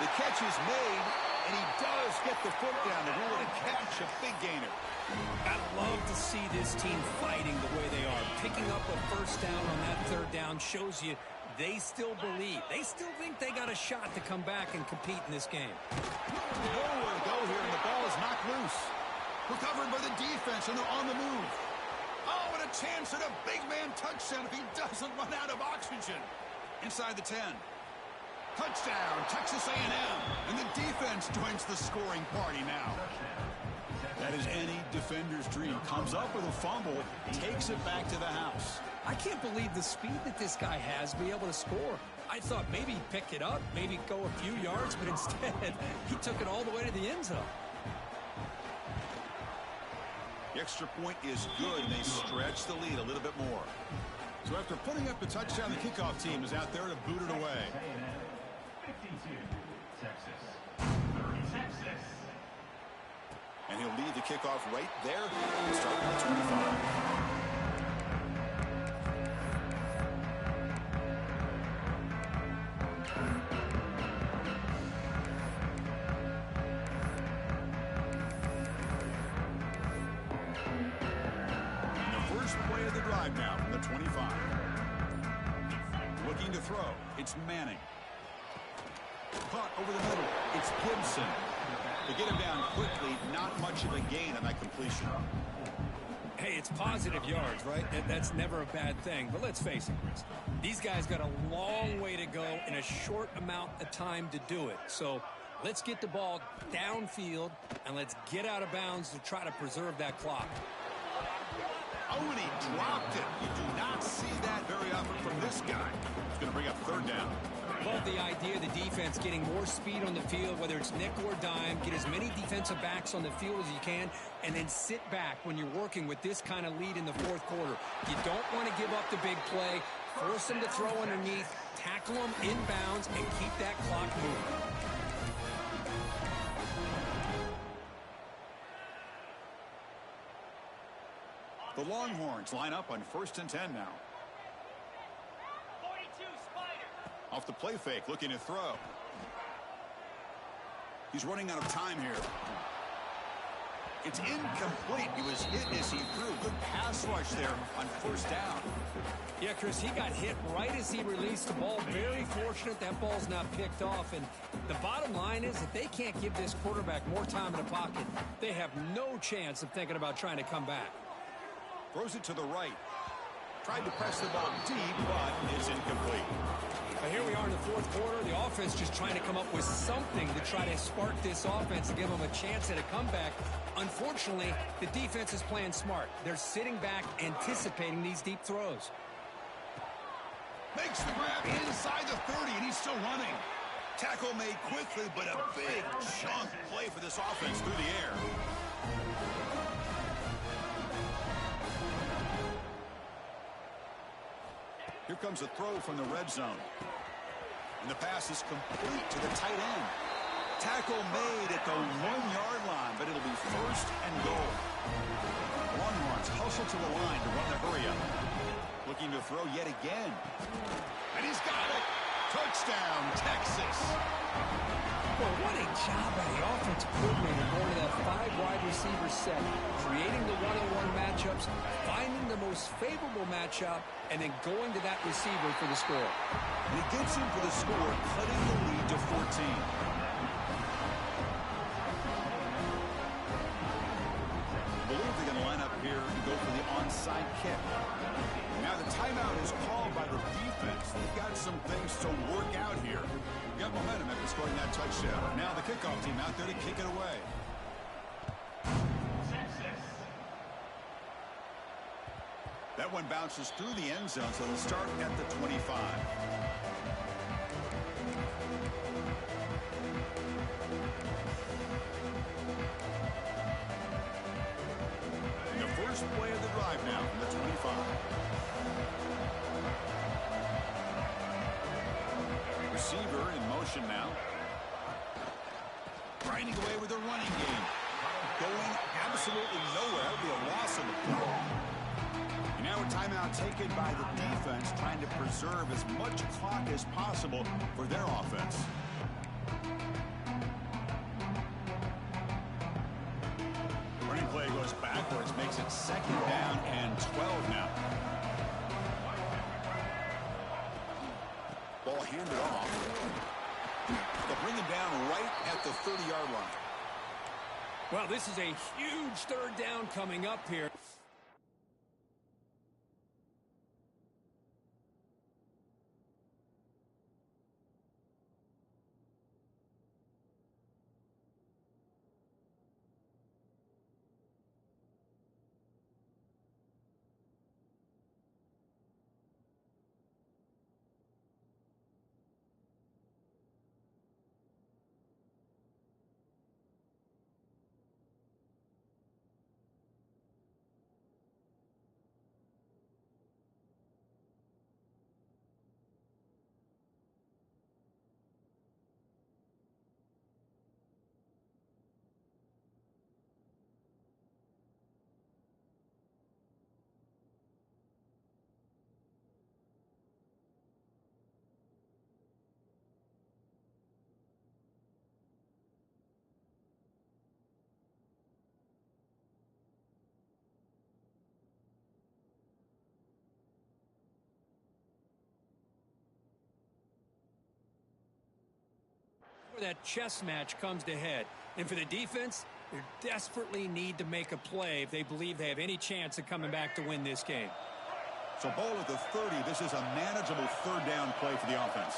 The catch is made, and he does get the foot down to rule it a catch, a big gainer. I love to see this team fighting the way they are. Picking up a first down on that 3rd down shows you they still believe. They still think they got a shot to come back and compete in this game. Nowhere to go here, and the ball is knocked loose. Recovered by the defense, and they're on the move. Oh, and a chance at a big man touchdown if he doesn't run out of oxygen. Inside the 10. Touchdown, Texas A&M. And the defense joins the scoring party now. That is any defender's dream. Comes up with a fumble, takes it back to the house. I can't believe the speed that this guy has to be able to score. I thought maybe he'd pick it up, maybe go a few yards, but instead he took it all the way to the end zone. The extra point is good, and they stretch the lead a little bit more. So after putting up the touchdown, the kickoff team is out there to boot it away. 52, Texas. 30, Texas. And he'll lead the kickoff right there and start with the 25. Now from the 25. Looking to throw. It's Manning. Caught over the middle. It's Gibson. They get him down quickly. Not much of a gain on that completion. Hey, it's positive yards, right? That's never a bad thing. But let's face it, Chris. These guys got a long way to go in a short amount of time to do it. So let's get the ball downfield, and let's get out of bounds to try to preserve that clock. Oh, and he dropped it. You do not see that very often from this guy. It's going to bring up third down. Love the idea of the defense getting more speed on the field, whether it's nickel or dime. Get as many defensive backs on the field as you can, and then sit back when you're working with this kind of lead in the fourth quarter. You don't want to give up the big play. Force them to throw underneath, tackle them inbounds, and keep that clock moving. The Longhorns line up on 1st and 10 now. 42, Spider. Off the play fake, looking to throw. He's running out of time here. It's incomplete. He was hit as he threw. Good pass rush there on 1st down. Yeah, Chris, he got hit right as he released the ball. Very fortunate that ball's not picked off. And the bottom line is that they can't give this quarterback more time in the pocket. They have no chance of thinking about trying to come back. Throws it to the right. Tried to press the ball deep, but it's incomplete. But here we are in the fourth quarter. The offense just trying to come up with something to try to spark this offense and give them a chance at a comeback. Unfortunately, the defense is playing smart. They're sitting back, anticipating these deep throws. Makes the grab inside the 30, and he's still running. Tackle made quickly, but a big chunk play for this offense through the air. Here comes a throw from the red zone. And the pass is complete to the tight end. Tackle made at the 1-yard line, but it'll be 1st and goal. Longhorns hustle to the line to run the hurry up. Looking to throw yet again. And he's got it. Touchdown, Texas. Well, what a job by the offensive coordinator going to that 5-wide receiver set, creating the one-on-one matchups, finding the most favorable matchup, and then going to that receiver for the score. And he gets him for the score, cutting the lead to 14. I believe they're going to line up here and go for the onside kick. Now the timeout is called by the defense. They've got some things to work out here. Got momentum after scoring that touchdown. Now the kickoff team out there to kick it away. That one bounces through the end zone, so they'll start at the 25. The first play of the drive now from the 25. Receiver in motion now. Grinding away with a running game. Going absolutely nowhere. That would be a loss of the play. And now a timeout taken by the defense, trying to preserve as much clock as possible for their offense. Running play goes backwards, makes it 2nd down and 12 now. Ball handed off. They'll bring him down right at the 30-yard line. Well, this is a huge 3rd down coming up here. where that chess match comes to head. And for the defense, they desperately need to make a play if they believe they have any chance of coming back to win this game. So ball at the 30. This is a manageable third down play for the offense.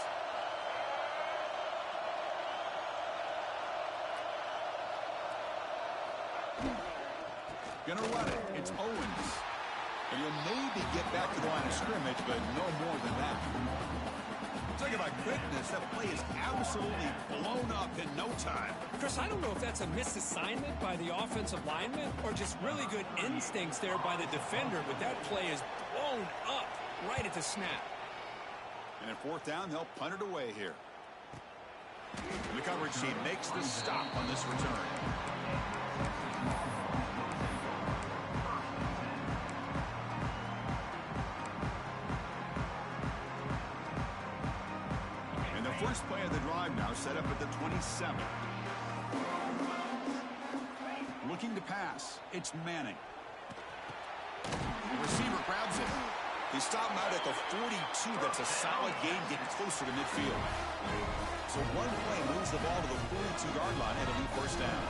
Gonna run it. It's Owens. And he'll maybe get back to the line of scrimmage, but no more than that. Talk about quickness. That play is absolutely blown up in no time. Chris, I don't know if that's a misassignment by the offensive lineman or just really good instincts there by the defender, but that play is blown up right at the snap. And at fourth down, they'll punt it away here. The coverage team makes the stop on this return. First play of the drive now set up at the 27. Looking to pass. It's Manning. The receiver grabs it. They stop him out at the 42. That's a solid gain getting closer to midfield. So one play moves the ball to the 42-yard line and it'll be first down.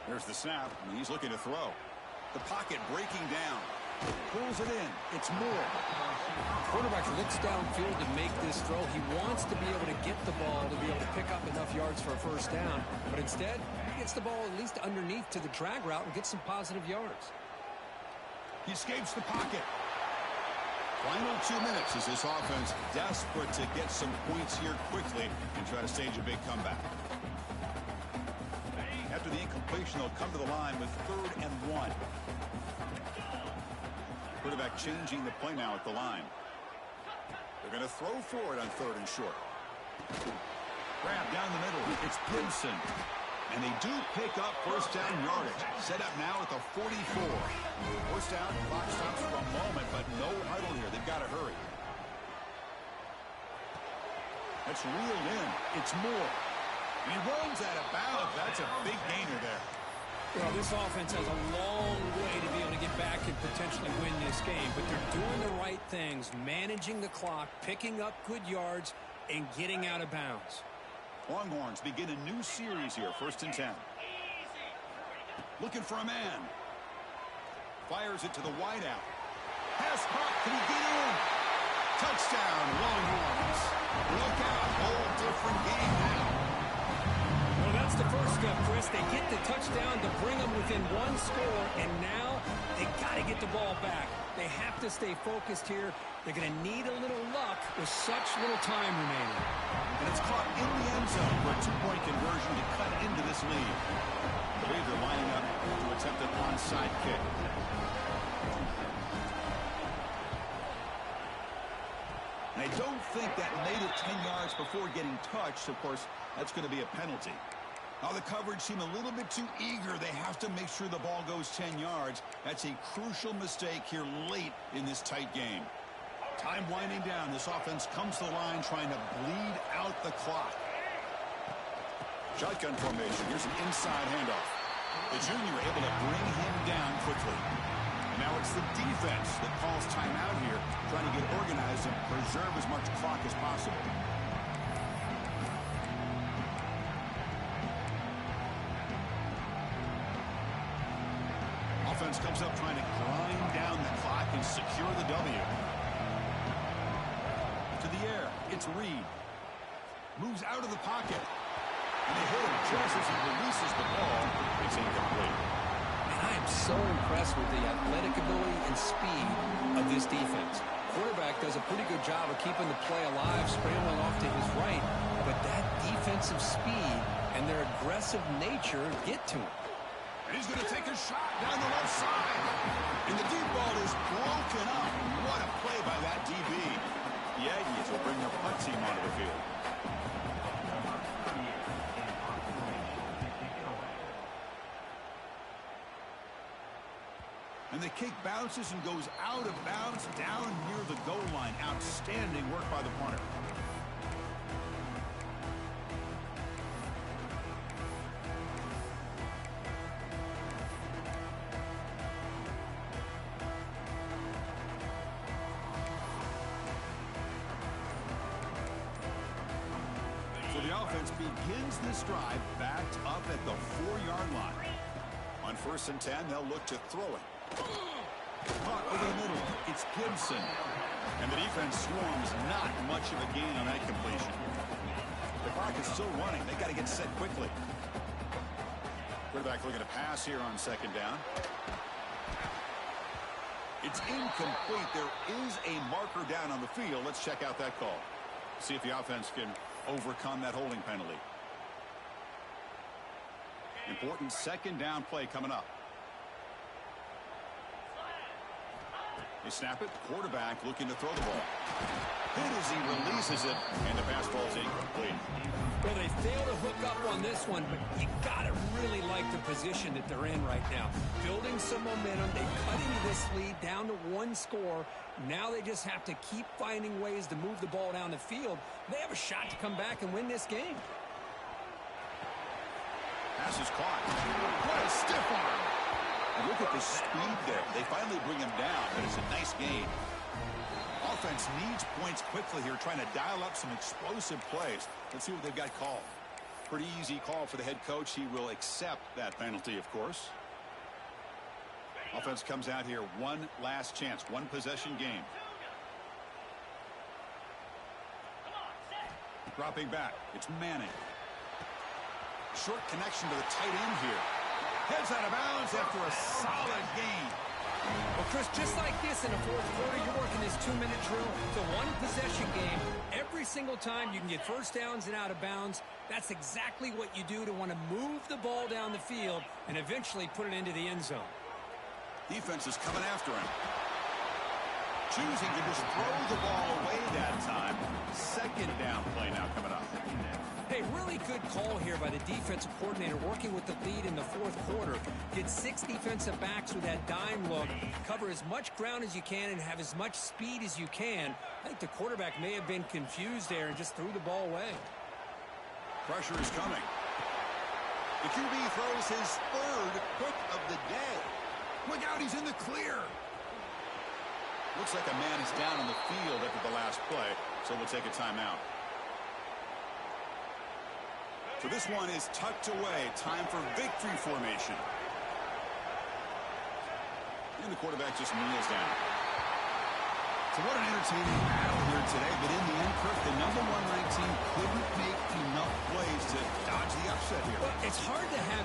There's the snap, and he's looking to throw. The pocket breaking down. Pulls it in. It's Moore. Quarterback looks downfield to make this throw. He wants to be able to get the ball to be able to pick up enough yards for a first down. But instead, he gets the ball at least underneath to the drag route and gets some positive yards. He escapes the pocket. Final 2 minutes as this offense desperate to get some points here quickly and try to stage a big comeback. After the incompletion, they'll come to the line with 3rd and 1. Quarterback changing the play now at the line. They're going to throw for it on 3rd and short. Grab down the middle. It's Gibson. And they do pick up first down yardage. Set up now at the 44. First down, clock stops for a moment, but no huddle here. They've got to hurry. That's reeled in. It's Moore. And he runs out of bounds. That's a big gainer there. Well, this offense has a long way to be able to get back and potentially win this game, but they're doing the right things, managing the clock, picking up good yards, and getting out of bounds. Longhorns begin a new series here, 1st and 10. Looking for a man. Fires it to the wideout. Pass caught. Can he get in? Touchdown, Longhorns. Look out. Whole different game now. Well, that's the first step, Chris. They get the touchdown to bring them within 1 score, and now they got to get the ball back. They have to stay focused here. They're going to need a little luck with such little time remaining. And it's caught in the end zone for a 2-point conversion to cut into this lead. I believe they're lining up to attempt an onside kick. And I don't think that made it 10 yards before getting touched. Of course, that's going to be a penalty. Now the coverage seemed a little bit too eager. They have to make sure the ball goes 10 yards. That's a crucial mistake here late in this tight game. Time winding down. This offense comes to the line trying to bleed out the clock. Shotgun formation. Here's an inside handoff. The junior able to bring him down quickly. And now it's the defense that calls timeout here, trying to get organized and preserve as much clock as possible. Offense comes up trying to grind down the clock and secure the W. To the air, it's Reed. Moves out of the pocket. And they hit him just as he releases the ball. It's incomplete. And I am so impressed with the athletic ability and speed of this defense. Quarterback does a pretty good job of keeping the play alive, scrambling off to his right. But that defensive speed and their aggressive nature get to him. And he's going to take a shot down the left side. And the deep ball is broken up. What a play by that DB. The Aggies will bring their punt team onto the field. And the kick bounces and goes out of bounds down near the goal line. Outstanding work by the punter. offense begins this drive backed up at the 4-yard line. On 1st and 10, they'll look to throw it. Caught over the middle. It's Gibson. And the defense swarms not much of a gain on that completion. The clock is still running. They got to get set quickly. Quarterback looking to pass here on 2nd down. It's incomplete. There is a marker down on the field. Let's check out that call. See if the offense can overcome that holding penalty. Important 2nd down play coming up. They snap it. Quarterback looking to throw the ball. Hit as he releases it, and the pass ball is incomplete. Well, they failed to hook up on this one, but you got to really like the position that they're in right now. Building some momentum. They cut into this lead down to 1 score. Now they just have to keep finding ways to move the ball down the field. They have a shot to come back and win this game. Pass is caught. What a stiff arm. And look at the speed there. They finally bring him down, but it's a nice gain. Offense needs points quickly here, trying to dial up some explosive plays. Let's see what they've got called. Pretty easy call for the head coach. He will accept that penalty, of course. Offense comes out here, one last chance, 1 possession game. Dropping back, it's Manning. Short connection to the tight end here. Heads out of bounds after a solid gain. Well, Chris, just like this in the 4th quarter, you're working this 2-minute drill. It's a 1-possession game. Every single time you can get first downs and out of bounds. That's exactly what you do to want to move the ball down the field and eventually put it into the end zone. Defense is coming after him. Choosing to just throw the ball away that time. 2nd down play now coming up. Hey, really good call here by the defensive coordinator working with the lead in the 4th quarter. Get 6 defensive backs with that dime look. Cover as much ground as you can and have as much speed as you can. I think the quarterback may have been confused there and just threw the ball away. Pressure is coming. The QB throws his 3rd pick of the day. Look out, he's in the clear. Looks like a man is down on the field after the last play, so we'll take a timeout. So this one is tucked away. Time for victory formation. And the quarterback just kneels down. So what an entertaining battle here today. But in the end, Kirk, the number 1 ranked team couldn't make enough plays to dodge the upset here. Well, it's hard to have